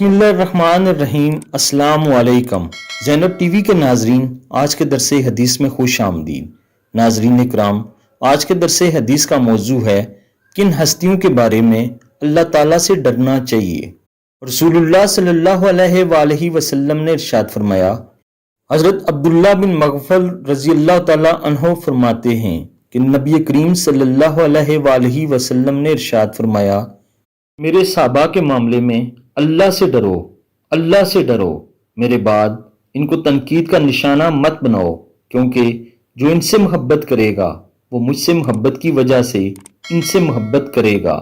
बिस्मिल्लाहिर्रहमानिर्रहीम। अस्सलाम वालेकुम। ज़ैनब टीवी के नाजरीन, आज के दरसे हदीस में खुश आमदीद। नाजरीन इकराम, आज के दरसे हदीस का मौजू है किन हस्तियों के बारे में अल्लाह ताला से डरना चाहिए। रसूलुल्लाह सल्लल्लाहु अलैहि वसल्लम ने इरशाद फरमाया, हज़रत अब्दुल्ला बिन मग़फ़ल रज़ियल्लाहु ताला अन्हो फरमाते हैं कि नबी करीम सल्लल्लाहु अलैहि वसल्लम ने इरशाद फरमाया, मेरे सहाबा के मामले में अल्लाह से डरो, अल्लाह से डरो। मेरे बाद इनको तनकीद का निशाना मत बनाओ, क्योंकि जो इनसे मोहब्बत करेगा वो मुझसे मोहब्बत की वजह से इनसे मोहब्बत करेगा,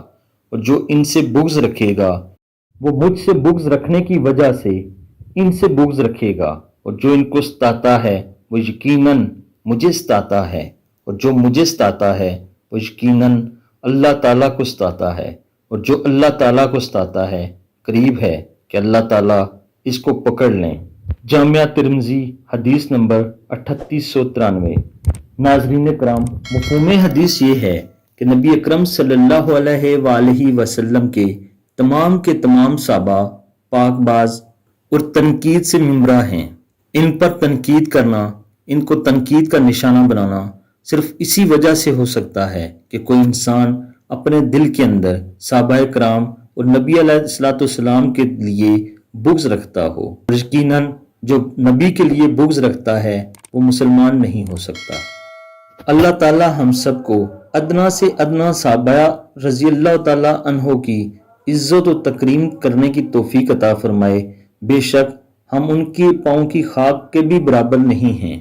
और जो इनसे बुग़्ज़ रखेगा वो मुझसे बुग़्ज़ रखने की वजह से इनसे बुग़्ज़ रखेगा, और जो इनको सताता है वो यकीनन मुझे सताता है, और जो मुझे सताता है वो यकीनन अल्लाह ताला को सताता है, और जो अल्लाह ताला को सताता है करीब है कि अल्लाह ताला इसको पकड़ लें। जामिया तिरमिज़ी हदीस नंबर 3893। नाज़रीन कराम, मफ़हूम हदीस ये है कि नबी अकरम सल्लल्लाहु अलैहि वसल्लम के तमाम सहाबा पाकबाज और तनकीद से मिमरा हैं। इन पर तनकीद करना, इनको तनकीद का निशाना बनाना सिर्फ इसी वजह से हो सकता है कि कोई इंसान अपने दिल के अंदर सहाबाए कराम और नबी अलैहिस्सलाम के लिए बुग़्ज़ रखता हो। यकीनन जो नबी के लिए बुग़्ज़ रखता है वो मुसलमान नहीं हो सकता। अल्लाह ताला हम सबको अदना से अदना सहाबा रज़ियल्लाहु ताला अन्हो की इज्जत और तकरीम करने की तौफीक अता फरमाए। बेशक हम उनके पाँव की खाक के भी बराबर नहीं हैं।